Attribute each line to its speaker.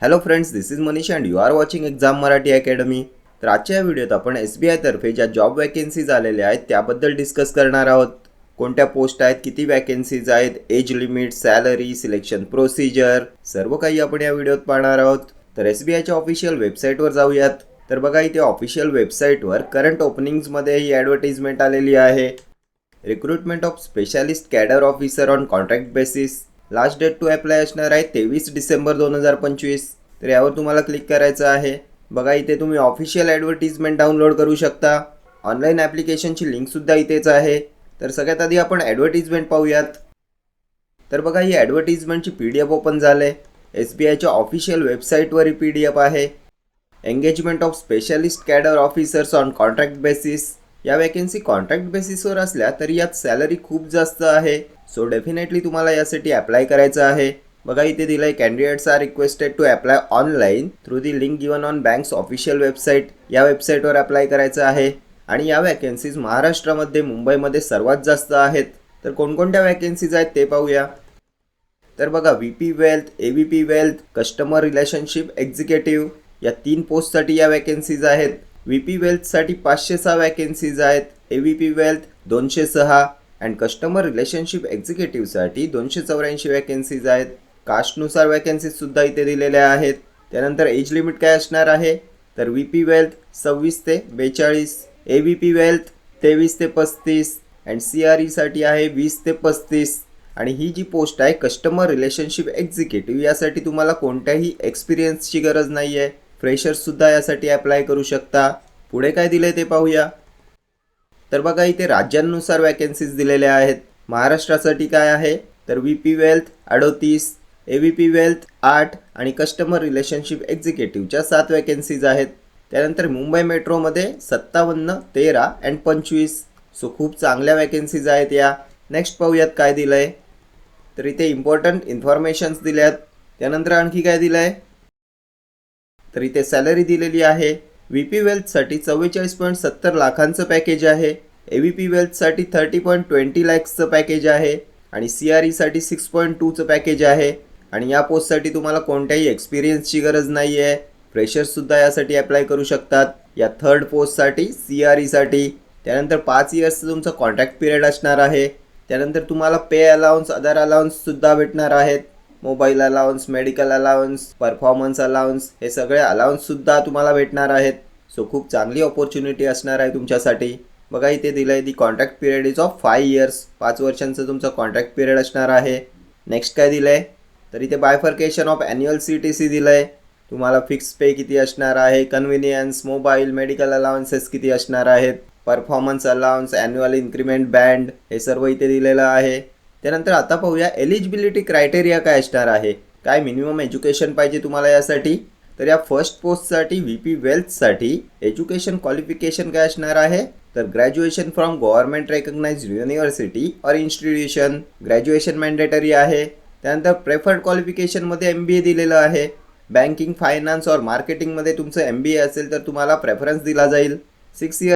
Speaker 1: Hello friends, this is Manish and you are watching exam Marathi academy. तर आजच्या या व्हिडिओत आपण SBI तर्फे ज्या जॉब वॅकेन्सीज आलेल्या आहेत त्याबद्दल डिस्कस करणार आहोत. कोणत्या पोस्ट आहेत, किती वॅकेन्सीज आहेत, age limit, salary, selection procedure, सर्व काही आपण या व्हिडिओत पाहणार आहोत. तर SBIच्या ऑफिशियल वेबसाईटवर जाऊयात. तर बघा, इथे ऑफिशियल वेबसाईटवर करंट ओपनिंग्समध्ये ही ॲडव्हर्टाइजमेंट आलेली आहे. Recruitment of specialist cadre officer on contract basis. Last date to apply असणार आहे 23 डिसेंबर 2025. तर यावर तुम्हाला क्लिक करायचं आहे. बघा, इथे तुम्ही ऑफिशियल ॲडव्हर्टिजमेंट डाउनलोड करू शकता. ऑनलाईन ॲप्लिकेशनची लिंकसुद्धा इथेच आहे. तर सगळ्यात आधी आपण ॲडव्हर्टिजमेंट पाहूयात. तर बघा, ही ॲडव्हर्टिजमेंटची PDF ओपन झाले. SBIच्या ऑफिशियल वेबसाईटवर ही PDF आहे. Engagement of specialist cadre officers on contract basis. या वॅकेन्सी कॉन्ट्रॅक्ट बेसिसवर असल्या तरी यात सॅलरी खूप जास्त आहे. सो डेफिनेटली तुम्हाला यासाठी अप्लाय करायचं आहे. बघा, इथे दिलंय candidates are requested to apply online through the link given on bank's official website. या वेबसाईटवर अप्लाय करायचं आहे. आणि या वॅकेन्सीज महाराष्ट्रामध्ये, मुंबईमध्ये सर्वात जास्त आहेत. तर कोणकोणत्या वॅकेन्सीज आहेत ते पाहूया. तर बघा, VP wealth, AVP wealth, customer relationship executive या 3 पोस्टसाठी या वॅकेन्सीज आहेत. VP वेल्थसाठी 506 वॅकेन्सीज आहेत. AVP wealth 206 and customer relationship एक्झिक्युटिव्हसाठी 284 वॅकेन्सीज आहेत. कास्टनुसार वॅकेन्सीजसुद्धा इथे दिलेल्या आहेत. त्यानंतर एज लिमिट काय असणार आहे, तर VP वेल्थ 26 ते 42, AVP वेल्थ 23 ते 35 अँड CREसाठी आहे 20 ते 35. आणि ही जी पोस्ट आहे कस्टमर रिलेशनशिप एक्झिक्युटिव्ह, यासाठी तुम्हाला कोणत्याही एक्सपिरियन्सची गरज नाही आहे. फ्रेशर्ससुद्धा यासाठी अप्लाय करू शकता. पुढे काय दिले ते पाहूया. तर बघा, इथे राज्यांनुसार वॅकेन्सीज दिलेल्या आहेत. महाराष्ट्रासाठी काय आहे, तर VP वेल्थ 38, AVP वेल्थ 8 आणि कस्टमर रिलेशनशिप एक्झिक्युटिव्हच्या 7 वॅकेन्सीज आहेत. त्यानंतर मुंबई मेट्रोमध्ये 57, 13 अँड 25. सो खूप चांगल्या वॅकेन्सीज आहेत या. नेक्स्ट पाहूयात काय दिलं आहे. तर इथे इम्पॉर्टंट इन्फॉर्मेशन्स दिल्यात. त्यानंतर आणखी काय दिलं आहे, तर इथे सॅलरी दिलेली आहे. VP वेल्थसाठी 44.70 लाखांचं पॅकेज आहे. AVP वेल्थसाठी 30.20 लॅक्सचं पॅकेज आहे. आणि CREसाठी 6.2चं पॅकेज आहे. आणि या पोस्टसाठी तुम्हाला कोणत्याही एक्सपिरियन्सची गरज नाही आहे. फ्रेशर्ससुद्धा यासाठी अप्लाय करू शकतात. या थर्ड पोस्टसाठी CREसाठी. त्यानंतर 5 इयर्सचं तुमचं कॉन्ट्रॅक्ट पिरियड असणार आहे. त्यानंतर तुम्हाला पे अलाउन्स, अदर अलाउन्ससुद्धा भेटणार आहेत. Mobile allowance, medical allowance, performance allowance, हे सगळे अलाउन्ससुद्धा तुम्हाला भेटणार आहेत. सो खूप चांगली ऑपॉर्च्युनिटी असणार आहे तुमच्यासाठी. बघा, इथे दिलं आहे the contract period is of 5 years. 5 वर्षांचं तुमचं कॉन्ट्रॅक्ट पिरियड असणार आहे. नेक्स्ट काय दिलं आहे, तर इथे बायफर्केशन ऑफ ॲन्युअल CTC दिलं आहे. तुम्हाला फिक्स पे किती असणार आहे, कन्व्हिनियन्स, मोबाईल, मेडिकल अलाउन्सेस किती असणार आहेत, performance allowance, annual increment band, हे सर्व इथे दिलेलं आहे. त्यानंतर आता पाहूया एलिजिबिलिटी क्रायटेरिया काय असणार आहे. काय मिनिमम एज्युकेशन पाहिजे तुम्हाला यासाठी. तर या फर्स्ट पोस्टसाठी VP वेल्थसाठी एज्युकेशन क्वालिफिकेशन काय असणार आहे, तर graduation from government recognised university और इन्स्टिट्यूशन. ग्रॅज्युएशन मॅन्डेटरी आहे. त्यानंतर प्रेफर्ड क्वालिफिकेशनमध्ये MBA दिलेलं आहे. बँकिंग, फायनान्स और मार्केटिंगमध्ये तुमचं MBA असेल तर तुम्हाला प्रेफरन्स दिला जाईल. 6 इयर